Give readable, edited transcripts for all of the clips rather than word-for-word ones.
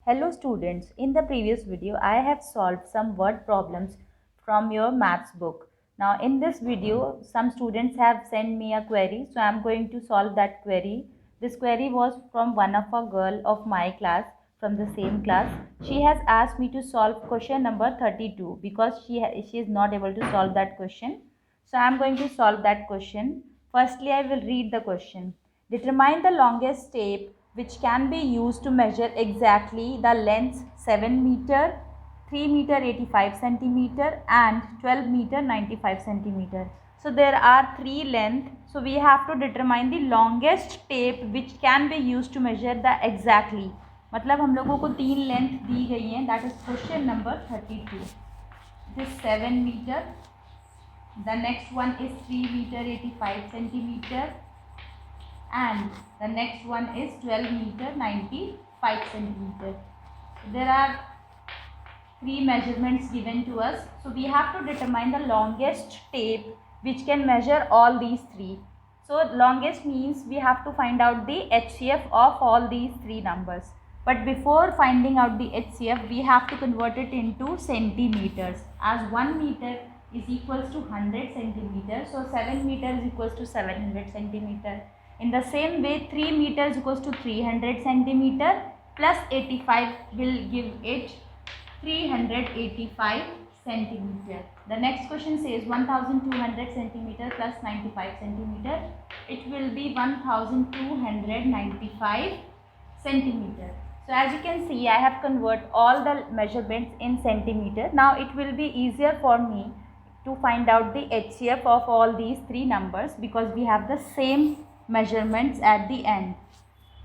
Hello students, in the previous video I have solved some word problems from your maths book. Now in this video some students have sent me a query, so I am going to solve that query. This query was from one of a girl of my class, from the same class. She has asked me to solve question number 32 because she is not able to solve that question. So I am going to solve that question. Firstly I will read the question. Determine the longest tape which can be used to measure exactly the lengths 7 meter, 3 meter 85 centimeter and 12 meter 95 centimeter. So there are three lengths. So we have to determine the longest tape which can be used to measure the exactly. मतलब हम लोगों को तीन length दी गई हैं. That is question number 32. This 7 meter. The next one is 3 meter 85 centimeter. And the next one is 12 meter 95 centimeter. There are three measurements given to us. So we have to determine the longest tape which can measure all these three. So longest means we have to find out the HCF of all these three numbers. But before finding out the HCF, we have to convert it into centimeters, as 1 meter is equals to 100 centimeters. So 7 meters is equals to 700 centimeter. In the same way, 3 meters is equals to 300 centimeter plus 85 will give it 385 centimeter. The next question says 1200 centimeter plus 95 centimeter. It will be 1295 centimeter. So as you can see, I have converted all the measurements in centimeter. Now it will be easier for me to find out the HCF of all these three numbers because we have the same measurements at the end.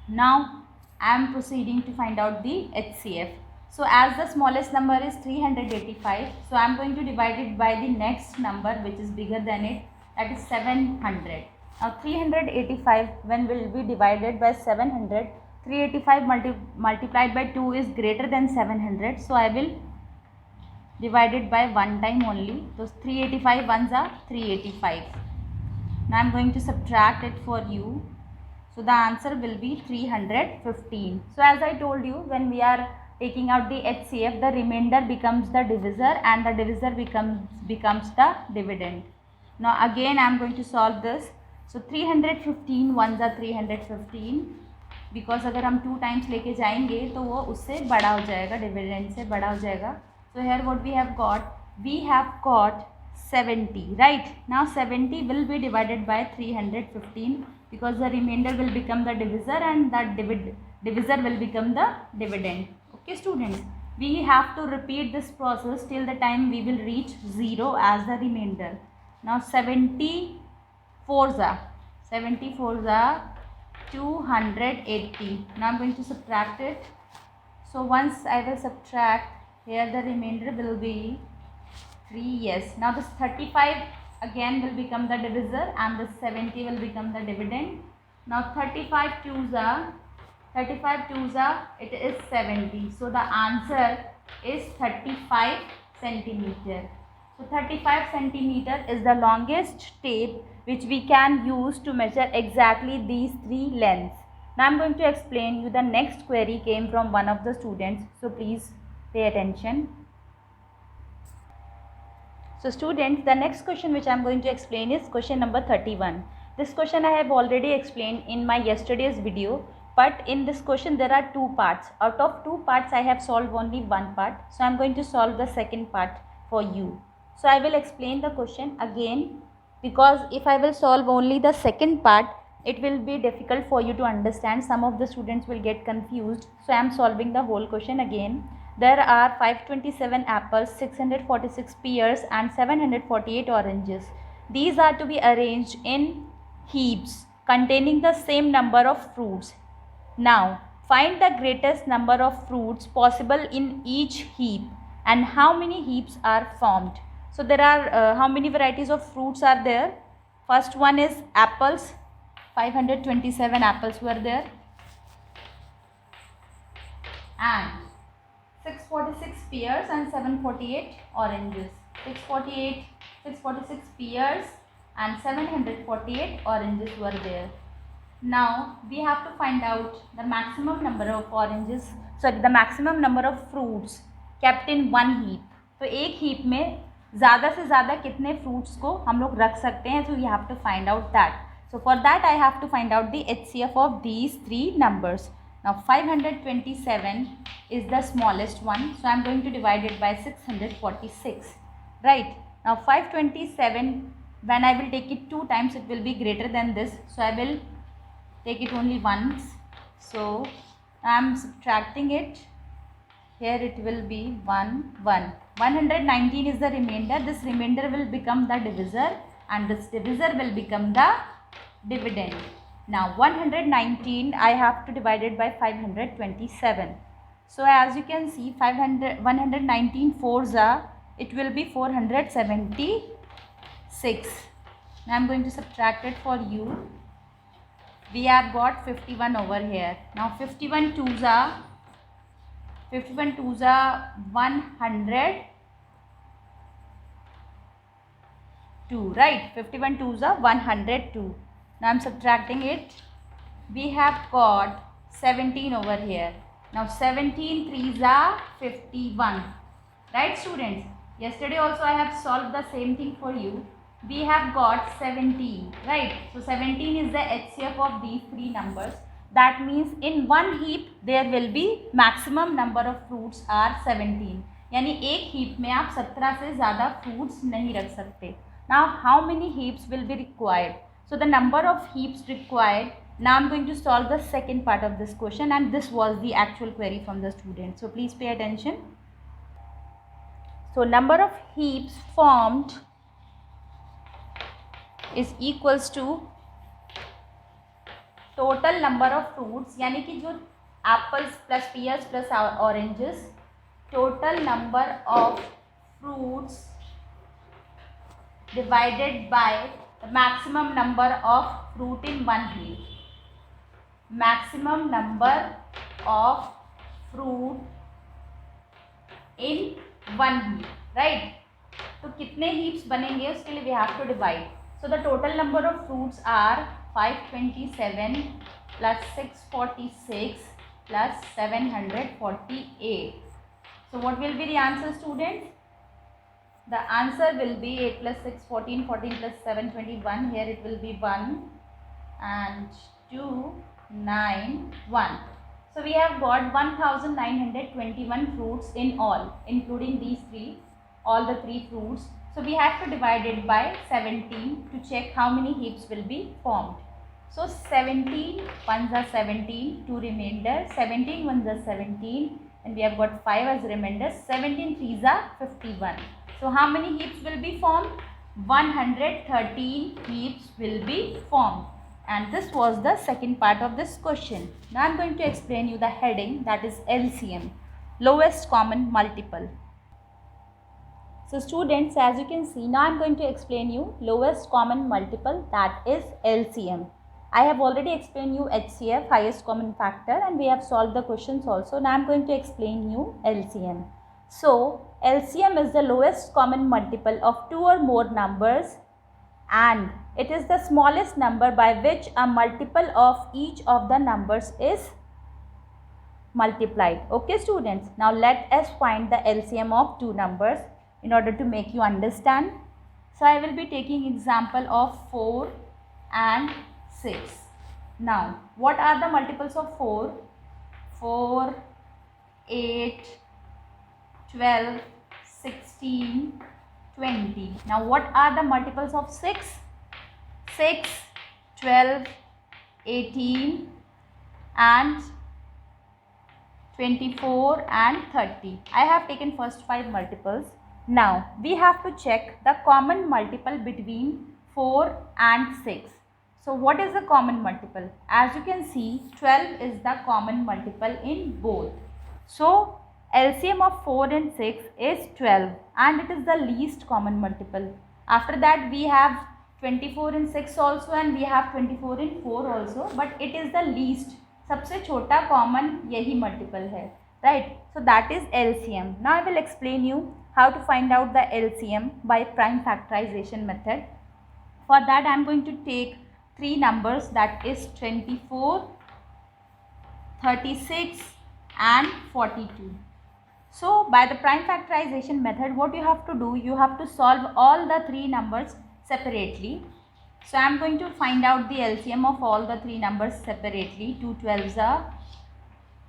Now I am proceeding to find out the HCF. So as the smallest number is 385, so I am going to divide it by the next number which is bigger than it, that is 700. Now 385 when will be divided by 700, 385 multiplied by 2 is greater than 700, so I will divide it by one time only. So 385 ones are 385. Now I am going to subtract it for you. So the answer will be 315. So as I told you, when we are taking out the HCF, the remainder becomes the divisor and the divisor becomes the dividend. Now again I am going to solve this. So 315 ones are 315 because अगर हम 2 times लेके जाएंगे तो वो उससे बड़ा हो जाएगा, डिविडेंड से बड़ा हो जाएगा. So here what we have got 70, right? Now 70 will be divided by 315 because the remainder will become the divisor and the divisor will become the dividend. Okay students, we have to repeat this process till the time we will reach 0 as the remainder. Now 74s are 280. Now I am going to subtract it. So once I will subtract, here the remainder will be 3. Yes, now this 35 again will become the divisor and this 70 will become the dividend. Now 35 twos are it is 70. So the answer is 35 centimeter. So 35 centimeter is the longest tape which we can use to measure exactly these three lengths. Now I am going to explain you. The next query came from one of the students, so please pay attention. So students, the next question which I am going to explain is question number 31. This question I have already explained in my yesterday's video, but in this question there are two parts. Out of two parts I have solved only one part. So I am going to solve the second part for you. So I will explain the question again because if I will solve only the second part, it will be difficult for you to understand. Some of the students will get confused. So I am solving the whole question again. There are 527 apples, 646 pears and 748 oranges. These are to be arranged in heaps containing the same number of fruits. Now, find the greatest number of fruits possible in each heap and how many heaps are formed. So there are how many varieties of fruits are there? First one is apples. 527 apples were there. And 646 pears and 748 oranges. 646 pears and 748 oranges were there. Now we have to find out the maximum number of oranges, sorry, the maximum number of fruits kept in one heap. तो एक heap में ज़्यादा से ज़्यादा कितने fruits को हम लोग रख सकते हैं, so we have to find out that. So for that I have to find out the HCF of these three numbers. Now 527 is the smallest one, so I am going to divide it by 646, right? Now 527, when I will take it 2 times, it will be greater than this, so I will take it only once. So I am subtracting it. Here it will be 1, 1. 119 is the remainder. This remainder will become the divisor and this divisor will become the dividend. Now 119 I have to divide it by 527. So as you can see, 119 fours are, it will be 476. Now I am going to subtract it for you. We have got 51 over here. Now 51 twos are 102, right? 51 twos are 102. Now I am subtracting it. We have got 17 over here. Now 17 threes are 51, right students? Yesterday also I have solved the same thing for you. We have got 17, right? So 17 is the HCF of these three numbers. That means in one heap there will be maximum number of fruits are 17. यानी एक heap में आप 17 से ज़्यादा fruits नहीं रख सकते. Now how many heaps will be required? So the number of heaps required. Now I am going to solve the second part of this question, and this was the actual query from the student. So please pay attention. So number of heaps formed is equals to total number of fruits, यानी कि जो apples plus pears plus oranges, total number of fruits divided by the maximum number of fruit in one heap. Maximum number of fruit in one heap, right? तो कितने heaps बनेंगे उसके लिए we have to divide. So the total number of fruits are 527 plus 646 plus 748. So what will be the answer, students? The answer will be 8 plus 6, 14, 14 plus 7, 21. Here it will be 1 and 2, 9, 1. So we have got 1921 fruits in all, including these three, all the three fruits. So we have to divide it by 17 to check how many heaps will be formed. So 17 ones are 17, 2 remainder, 17 ones are 17, and we have got 5 as remainder, 17 threes are 51. So how many heaps will be formed? 113 heaps will be formed. And this was the second part of this question. Now I am going to explain you the heading, that is LCM, lowest common multiple. So students, as you can see, now I am going to explain you lowest common multiple, that is LCM. I have already explained you HCF, highest common factor, and we have solved the questions also. Now I am going to explain you LCM. So LCM is the lowest common multiple of two or more numbers, and it is the smallest number by which a multiple of each of the numbers is multiplied. Okay students, now let us find the LCM of two numbers in order to make you understand. So I will be taking example of 4 and 6. Now what are the multiples of 4? 4, 8, 12, 16, 20. Now what are the multiples of 6? 6, 12, 18 and 24 and 30. I have taken first 5 multiples. Now we have to check the common multiple between 4 and 6. So what is the common multiple? As you can see, 12 is the common multiple in both. So LCM of 4 and 6 is 12, and it is the least common multiple. After that we have 24 in 6 also, and we have 24 in 4 also, but it is the least. सबसे छोटा common यही multiple है, right? So that is LCM. Now I will explain you how to find out the LCM by prime factorization method. For that I am going to take three numbers, that is 24, 36 and 42. So by the prime factorization method, what you have to do, you have to solve all the three numbers separately. So I am going to find out the LCM of all the three numbers separately. 2 12s are,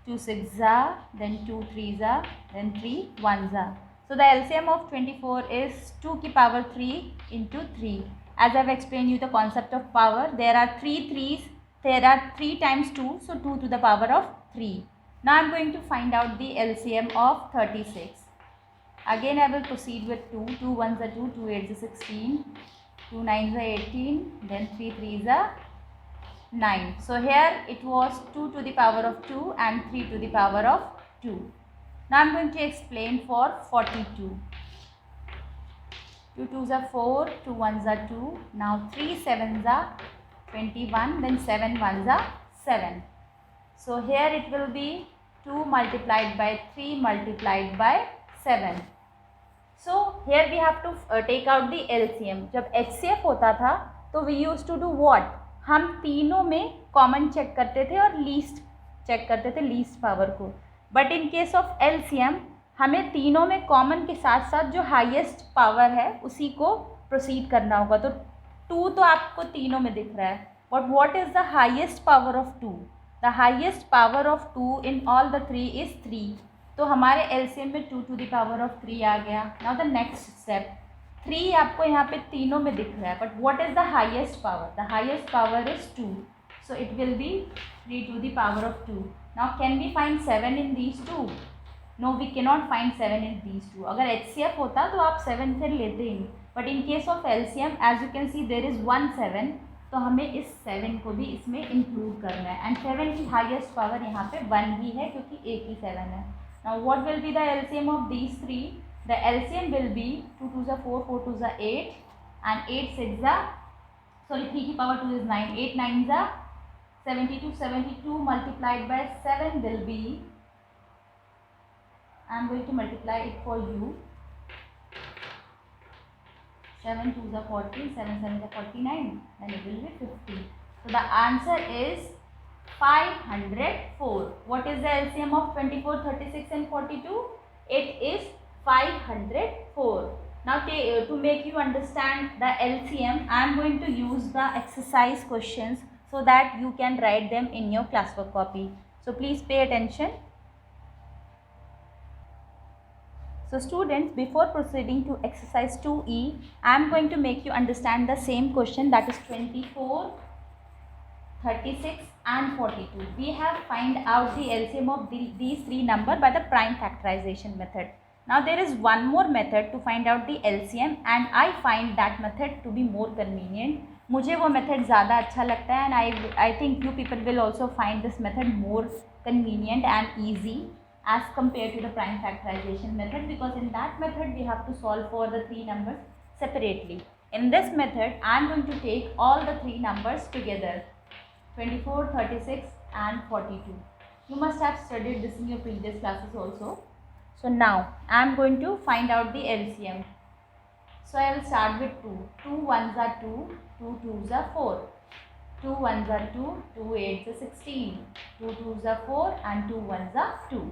2 6s are, then 2 3s are, then 3 1s are. So the LCM of 24 is 2 की power 3 into 3. As I have explained you the concept of power, there are 3 3s, there are 3 times 2, so 2 to the power of 3. Now I am going to find out the LCM of 36. Again I will proceed with 2, 2 1s are 2, 2 8s are 16, 2 9s are 18, then 3 3s are 9. So here it was 2 to the power of 2 and 3 to the power of 2. Now I am going to explain for 42. 2 2s are 4, 2 1s are 2, now 3 7s are 21, then 7 1s are 7. So here it will be 2 multiplied by 3 multiplied by 7. So here we have to take out the LCM. जब HCF होता था तो we used to do what? हम तीनों में common check करते थे और लीस्ट चेक करते थे, लीस्ट पावर को. But in case of LCM हमें तीनों में कॉमन के साथ साथ जो हाईएस्ट पावर है उसी को प्रोसीड करना होगा. तो 2 तो आपको तीनों में दिख रहा है, but what is the highest power of 2? The highest power of 2 in all the 3 is 3. तो हमारे एलसीएम में 2 टू द पावर ऑफ 3 आ गया. नाउ द नेक्स्ट स्टेप, 3 आपको यहाँ पे तीनों में दिख रहा है, but what is the highest power? The highest power is 2, so it will be 3 to the power of 2. Now can we find 7 in these two? No, we can not find 7 in these two. अगर HCF होता तो आप 7 फिर लेते ही, but in case of LCM as you can see there is 1 7, तो हमें इस 7 को भी इसमें इंक्लूड करना है. एंड 7 की हाईएस्ट पावर यहाँ पे 1 ही है क्योंकि एक ही 7 है. Now what will be the LCM of these three? The LCM will be 2 2s are 4, 4 2s are 8, and 8 6s are, sorry, 3 की power 2 is 9, 8 9s are 72. 72 multiplied by 7 will be, I am going to multiply it for you. 7 2s are 40, 7 7s are 49, and it will be 50. So the answer is 504. What is the LCM of 24, 36 and 42? It is 504. Now to make you understand the LCM, I am going to use the exercise questions so that you can write them in your classwork copy. So please pay attention. So students, before proceeding to exercise 2E, I am going to make you understand the same question, that is 24, 36 and 42. We have find out the LCM of these three numbers by the prime factorization method. Now there is one more method to find out the LCM, and I find that method to be more convenient. मुझे वो method ज़्यादा अच्छा लगता है, and I think you people will also find this method more convenient and easy as compared to the prime factorization method, because in that method we have to solve for the three numbers separately. In this method I am going to take all the three numbers together, 24, 36 and 42. You must have studied this in your previous classes also. So now I am going to find out the LCM. So I will start with 2. 2 1s are 2, 2 2s are 4. 2 1s are 2, 2 8s are 16, 2 2s are 4 and 2 1s are 2.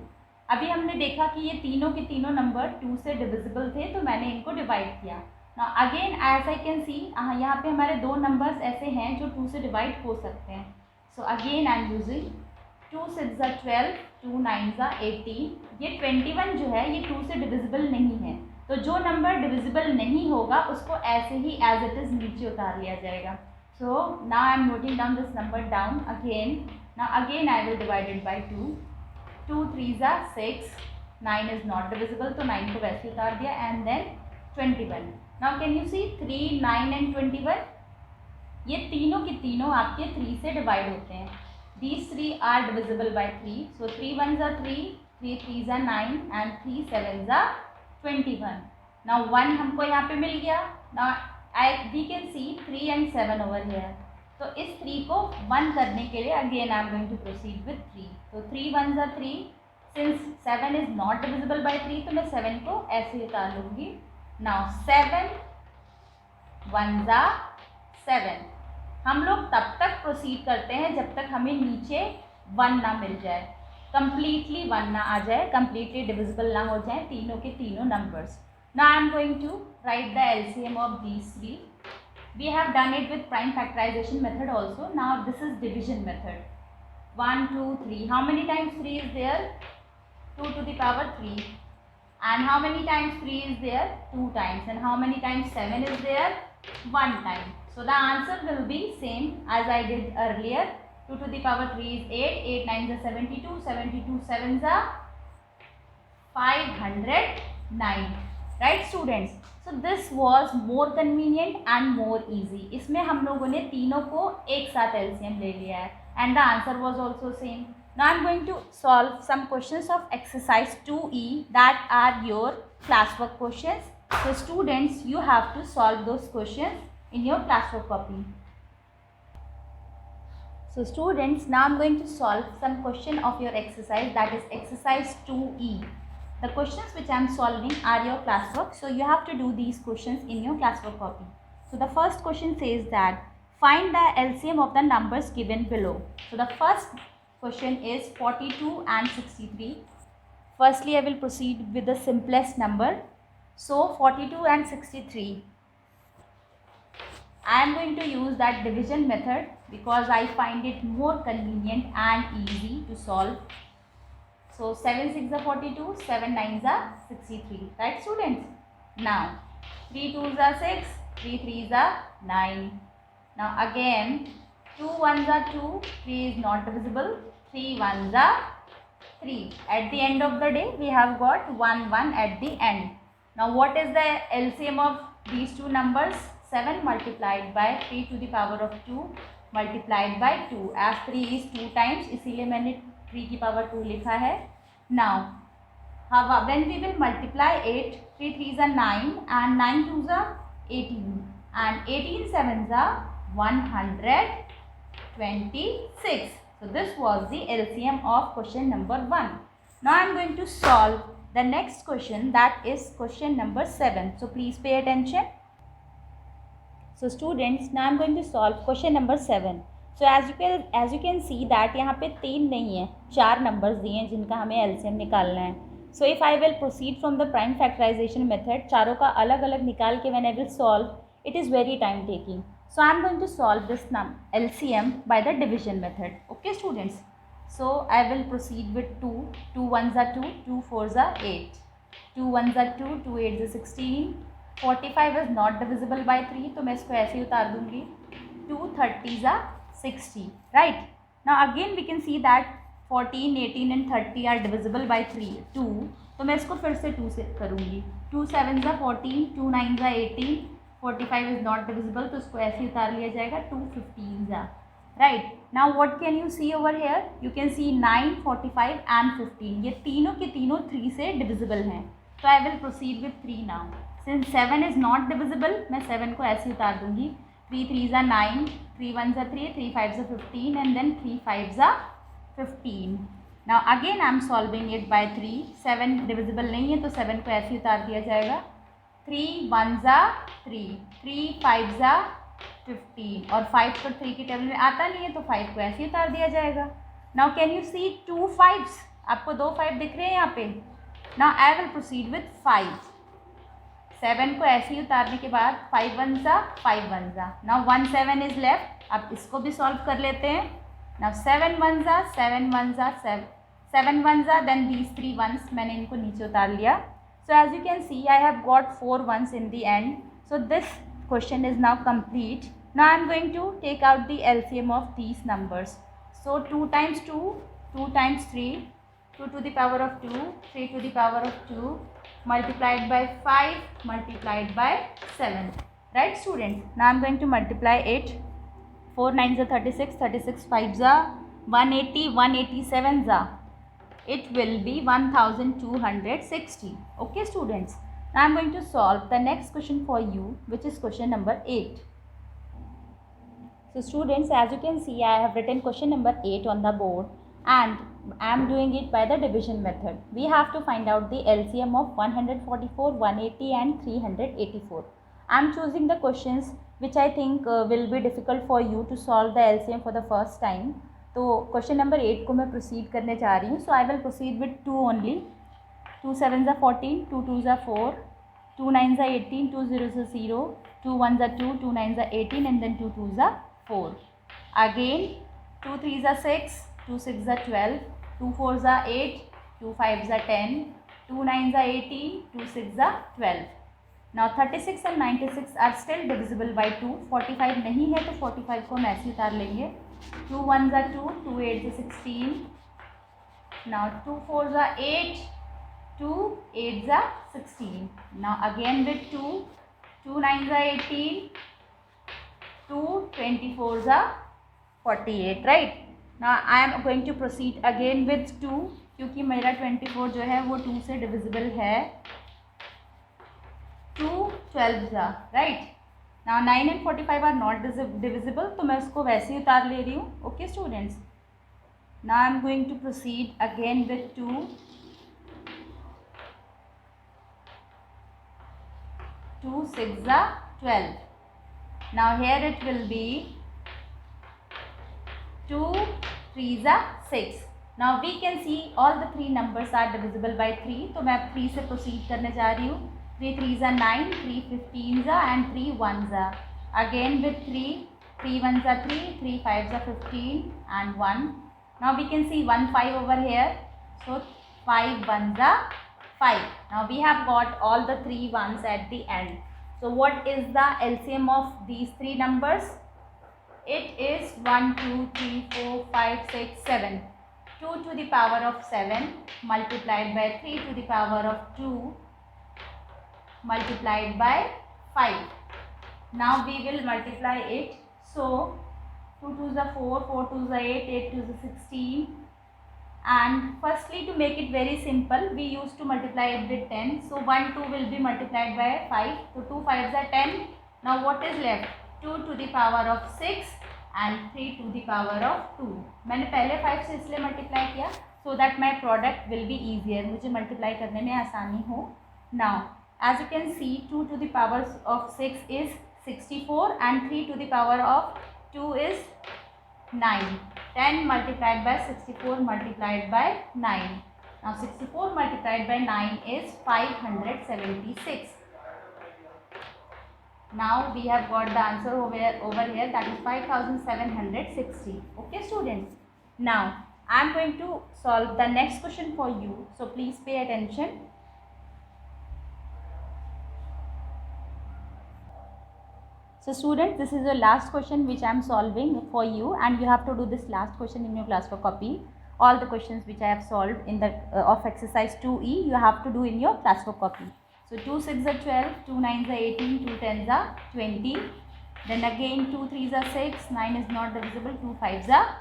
अभी हमने देखा कि ये तीनों के तीनों number 2 से divisible थे, तो मैंने इनको डिवाइड किया. Now again as I can see, यहाँ पे हमारे दो नंबर्स ऐसे हैं जो 2 से डिवाइड हो सकते हैं. So again I am using 2 6s are 12, 2 9s are 18. ये 21 जो है ये 2 से डिविजिबल नहीं है, तो जो नंबर डिविजिबल नहीं होगा उसको ऐसे ही एज इट इज़ नीचे उतार लिया जाएगा. So now I am noting down this number down again. Now again I will divide it by 2. 2 3s are 6, 9 is not divisible, तो 9 को वैसे उतार दिया, and then 21. Now can you see 3, 9 and 21? ये तीनों के तीनों आपके 3 से डिवाइड होते हैं. These 3 are divisible by 3. So 3 1s are 3, 3 3s are 9 and 3 7s are 21. Now 1 हमको यहाँ पे मिल गया. Now we can see 3 and 7 over here. तो इस 3 को 1 करने के लिए again I am going to proceed with 3. तो 3 1s are 3. Since 7 is not divisible by 3, तो मैं 7 को ऐसे ही उतार लूँगी. Now 7 1s are 7. हम लोग तब तक प्रोसीड करते हैं जब तक हमें नीचे 1 ना मिल जाए, कम्प्लीटली 1 ना आ जाए, कम्प्लीटली डिविजिबल ना हो जाए तीनों के तीनों numbers. Now I am going to write the LCM of these three. We have done it with prime factorization method also. Now this is division method. 1, 2, 3. How many times 3 is there? 2 to the power 3. And how many times 3 is there? 2 times. And how many times 7 is there? 1 time. So the answer will be same as I did earlier. 2 to the power 3 is 8. 8 9s are 72. 72 7s are 509. Right students? So this was more convenient and more easy. इसमें हम लोगों ने तीनों को एक साथ LCM ले लिया है and the answer was also same. Now I am going to solve some questions of exercise 2E that are your classwork questions. So students, you have to solve those questions in your classwork copy. So students, now I am going to solve some question of your exercise, that is exercise 2E. The questions which I am solving are your classwork, so you have to do these questions in your classwork copy. So the first question says that find the LCM of the numbers given below. So the first question is 42 and 63. Firstly, I will proceed with the simplest number. So 42 and 63. I am going to use that division method because I find it more convenient and easy to solve. So 7 6s are 42, 7 9s are 63. Right students? Now 3 2s are 6, 3 3s are 9. Now again 2 1s are 2, 3 is not divisible, 3 1s are 3. At the end of the day we have got 1 1 at the end. Now what is the LCM of these two numbers? 7 multiplied by 3 to the power of 2 multiplied by 2. As 3 is 2 times, इसीलिए मैंने 3 की power 2 लिखा है. Now, when we will multiply 8, 3 3s are 9 and 9 2s are 18 and 18 7s are 126. So this was the LCM of question number 1. Now I am going to solve the next question, that is question number 7. So please pay attention. So students, now I am going to solve question number 7. So as you can see that यहाँ पे 3 नहीं है, 4 numbers दिए हैं जिनका हमें LCM निकालना है. So if I will proceed from the prime factorization method, चारों का अलग अलग निकाल के when I will solve, it is very time taking. So I am going to solve this LCM by the division method. Okay students? So I will proceed with 2. 2 1s are 2, 2 4s are 8. 2 1s are 2, 2 8s are 16. 45 is not divisible by 3, तो मैं इसको ऐसे ही उतार दूंगी. 2 30s are 60. Right? Now again we can see that 14, 18 and 30 are divisible by 3, 2. तो मैं इसको फिर से 2 से करूँगी. 2 7s are 14, 2 9s are 18. 45 is not divisible, तो इसको ऐसे ही उतार लिया जाएगा. 2 15s are. Right? Now what can you see over here? You can see 9, 45 and 15. ये तीनों के तीनों 3 से divisible हैं. So I will proceed with 3 now. Since 7 is not divisible, मैं 7 को ऐसे ही उतार दूँगी. 3 3s are 9, 3 1s are 3, 3 5s are 15 and then 3 5s are 15. Now again I am solving it by 3. 7 divisible नहीं है तो 7 को ऐसे ही उतार दिया जाएगा. 3 1s are 3, 3 5s are 15 और 5 तो 3 की टेबल में आता नहीं है तो 5 को ऐसे ही उतार दिया जाएगा. Now can you see 2 5s? आपको 2 5 दिख रहे हैं यहाँ पे. Now I will proceed with 5. 7 को ऐसे ही उतारने के बाद 5 1s are 5 1s are. Now 1 7 is left. अब इसको भी सॉल्व कर लेते हैं. Now 7 1s are 7 1s are 7 1s are, then these 3 1s मैंने इनको नीचे उतार लिया. So as you can see I have got 4 1s in the end. So this question is now complete. Now I am going to take out the LCM of these numbers. So 2 times 2, 2 times 3, 2 to the power of 2, 3 to the power of 2, multiplied by 5, multiplied by 7. Right students? Now I am going to multiply it. 4 9s are 36, 36 5s are 180, 187s are. It will be 1260. Okay students? Now I am going to solve the next question for you, which is question number 8. So students, as you can see, I have written question number 8 on the board and I am doing it by the division method. We have to find out the LCM of 144, 180 and 384. I am choosing the questions which I think will be difficult for you to solve the LCM for the first time. तो question number 8 को मैं proceed करने जा रही हूँ. So I will proceed with 2 only. 2 7s are 14, 2 2s are 4, 2 9s are 18, 2 0s are 0, 2 1s are 2, 2 9s are 18, and then 2 2s are 4. Again 2 3s are 6, 2 6s are 12, 2 4s are 8, 2 5s are 10, 2 9s are 18, 2 6s are 12. Now 36 and 96 are still divisible by 2. 45 नहीं है तो 45 को हम ऐसे उतार लेंगे. 2 1s are 2, 2 8s are 16. Now 2 4s are 8, 2 8s are 16. Now again with 2, 2 9s are 18, 2 24s are 48, right? Now I am going to proceed again with 2 क्योंकि मेरा 24 जो है वो 2 से divisible है. 2 12s are, right? Now 9 and 45 are not divisible, तो मैं उसको वैसे ही उतार ले रही हूँ. Okay students, now I am going to proceed again with 2. 2 6s are 12. Now here it will be 2 3s are 6. Now we can see all the three numbers are divisible by 3, तो मैं 3 से proceed करने जा रही हूँ. 3 3s are 9, 3 15s are, and 3 1s are. Again with 3, 3 1s are 3, 3 5s are 15, and 1. Now we can see 1 5 over here, so 5 1s are 5. Now we have got all the 3 1s at the end. So what is the LCM of these three numbers? It is 1 2 3 4 5 6 7. 2 to the power of 7 multiplied by 3 to the power of 2 multiplied by 5. Now we will multiply it. So 2 2s are 4, 4 2s are 8, 8 2s are 16. And firstly, to make it very simple, we used to multiply it with 10. So 1 2 will be multiplied by 5. So 2 5s are 10. Now what is left? 2 to the power of 6 and 3 to the power of 2. मैंने पहले 5 से इसलिए multiply किया so that my product will be easier, मुझे multiply करने में आसानी हो. Now as you can see, 2 to the power of 6 is 64 and 3 to the power of 2 is 9. 10 multiplied by 64 multiplied by 9. Now 64 multiplied by 9 is 576. Now we have got the answer over here, that is 5760. Okay students, now I am going to solve the next question for you, so please pay attention. So students, this is the last question which I am solving for you, and you have to do this last question in your classwork copy. All the questions which I have solved in the of exercise 2E, you have to do in your classwork copy. So 2 6s are 12, 2 9s are 18, 2 10s are 20. Then again 2 3s are 6, 9 is not divisible, 2 5s are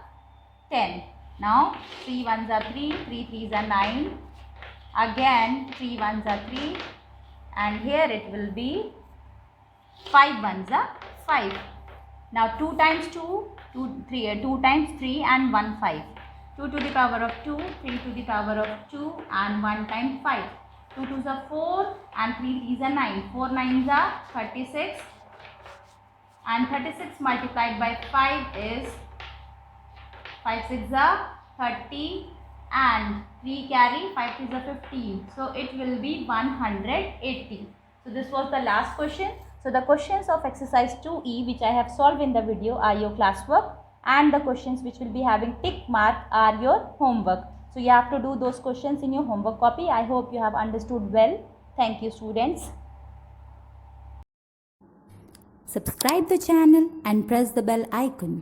10. Now 3 1s are 3, 3 3s are 9. Again 3 1s are 3, and here it will be 5 1s are 5. Now 2 times 2, 2 times 3 and 1 5. 2 to the power of 2, 3 to the power of 2, and 1 times 5. 2 2s are 4 and 3 3s are 9. 4 9s are 36, and 36 multiplied by 5 is 5 6s are 30, and 3 carry 5 3s are 15. So it will be 180. So this was the last question. So the questions of exercise 2E which I have solved in the video are your classwork, and the questions which will be having tick mark are your homework. So you have to do those questions in your homework copy. I hope you have understood well. Thank you students. Subscribe the channel and press the bell icon.